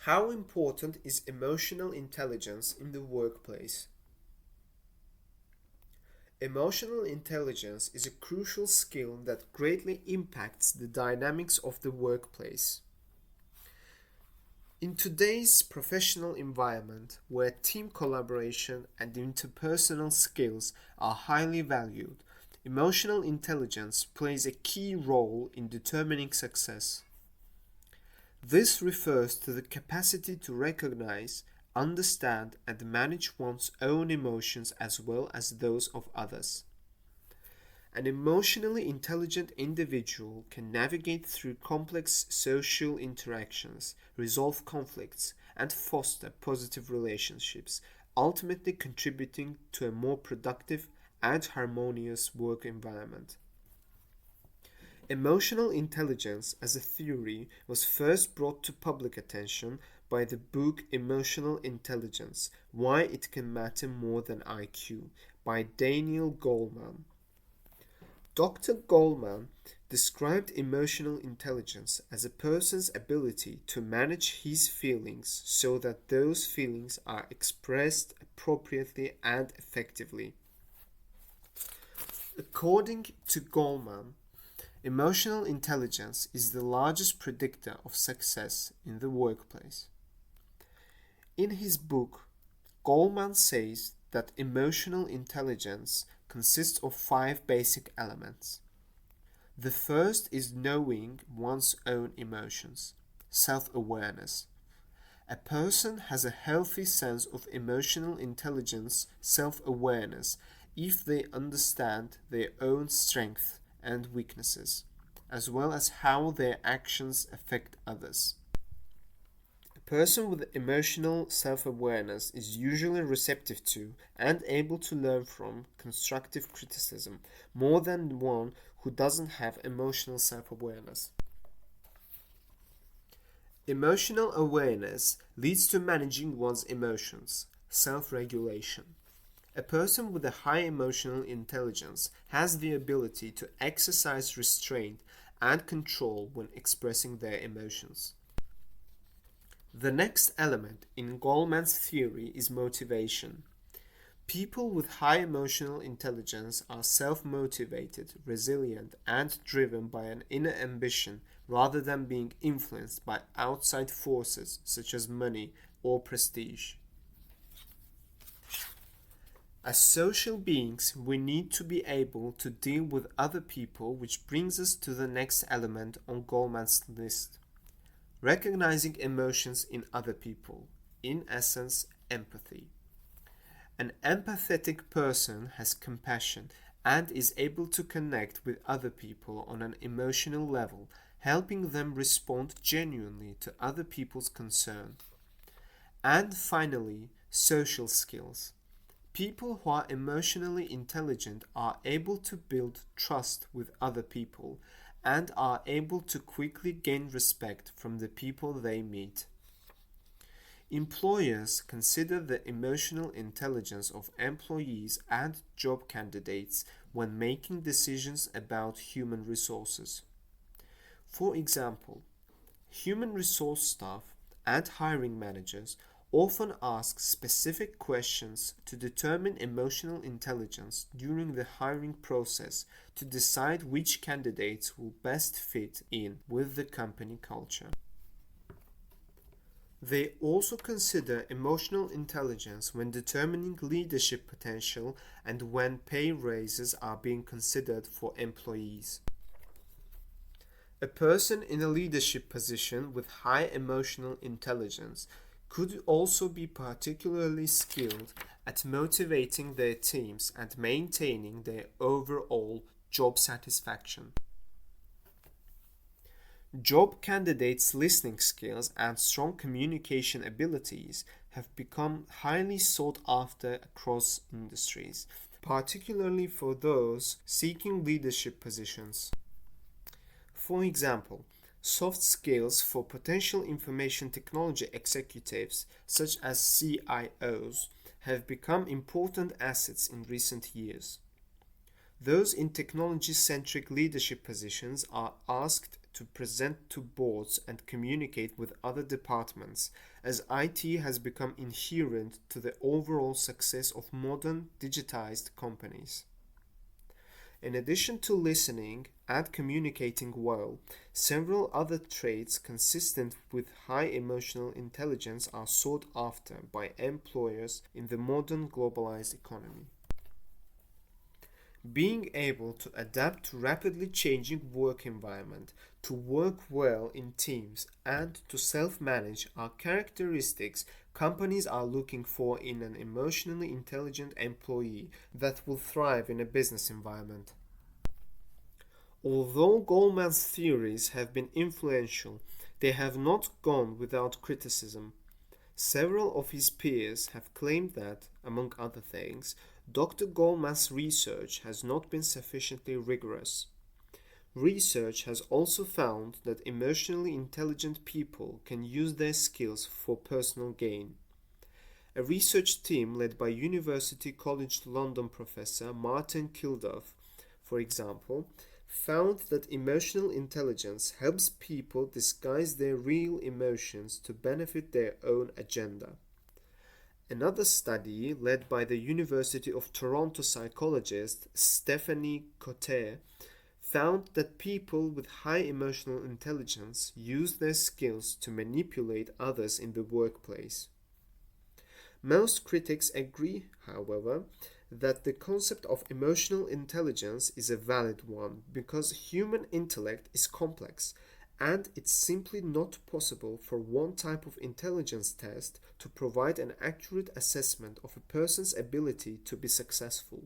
How important is emotional intelligence in the workplace? Emotional intelligence is a crucial skill that greatly impacts the dynamics of the workplace. In today's professional environment, where team collaboration and interpersonal skills are highly valued, emotional intelligence plays a key role in determining success. This refers to the capacity to recognize, understand, and manage one's own emotions as well as those of others. An emotionally intelligent individual can navigate through complex social interactions, resolve conflicts, and foster positive relationships, ultimately contributing to a more productive and harmonious work environment. Emotional intelligence as a theory was first brought to public attention by the book Emotional Intelligence: Why It Can Matter More Than IQ by Daniel Goleman. Dr. Goleman described emotional intelligence as a person's ability to manage his feelings so that those feelings are expressed appropriately and effectively. According to Goleman, emotional intelligence is the largest predictor of success in the workplace. In his book, Goleman says that emotional intelligence consists of 5 basic elements. The first is knowing one's own emotions, self-awareness. A person has a healthy sense of emotional intelligence, self-awareness, if they understand their own strengths and weaknesses, as well as how their actions affect others. A person with emotional self-awareness is usually receptive to and able to learn from constructive criticism more than one who doesn't have emotional self-awareness. Emotional awareness leads to managing one's emotions, self-regulation. A person with a high emotional intelligence has the ability to exercise restraint and control when expressing their emotions. The next element in Goleman's theory is motivation. People with high emotional intelligence are self-motivated, resilient, and driven by an inner ambition rather than being influenced by outside forces such as money or prestige. As social beings, we need to be able to deal with other people, which brings us to the next element on Goleman's list. Recognizing emotions in other people, in essence, empathy. An empathetic person has compassion and is able to connect with other people on an emotional level, helping them respond genuinely to other people's concern. And finally, social skills. People who are emotionally intelligent are able to build trust with other people and are able to quickly gain respect from the people they meet. Employers consider the emotional intelligence of employees and job candidates when making decisions about human resources. For example, human resource staff and hiring managers often ask specific questions to determine emotional intelligence during the hiring process to decide which candidates will best fit in with the company culture. They also consider emotional intelligence when determining leadership potential and when pay raises are being considered for employees. A person in a leadership position with high emotional intelligence could also be particularly skilled at motivating their teams and maintaining their overall job satisfaction. Job candidates' listening skills and strong communication abilities have become highly sought after across industries, particularly for those seeking leadership positions. For example, soft skills for potential information technology executives, such as CIOs, have become important assets in recent years. Those in technology-centric leadership positions are asked to present to boards and communicate with other departments, as IT has become inherent to the overall success of modern digitized companies. In addition to listening and communicating well, several other traits consistent with high emotional intelligence are sought after by employers in the modern globalized economy. Being able to adapt to rapidly changing work environment, to work well in teams, and to self-manage are characteristics companies are looking for in an emotionally intelligent employee that will thrive in a business environment. Although Goleman's theories have been influential, they have not gone without criticism. Several of his peers have claimed that, among other things, Dr. Goleman's research has not been sufficiently rigorous. Research has also found that emotionally intelligent people can use their skills for personal gain. A research team led by University College London professor Martin Kilduff, for example, found that emotional intelligence helps people disguise their real emotions to benefit their own agenda. Another study, led by the University of Toronto psychologist Stephanie Cotter, found that people with high emotional intelligence use their skills to manipulate others in the workplace. Most critics agree, however, that the concept of emotional intelligence is a valid one because human intellect is complex and it's simply not possible for one type of intelligence test to provide an accurate assessment of a person's ability to be successful.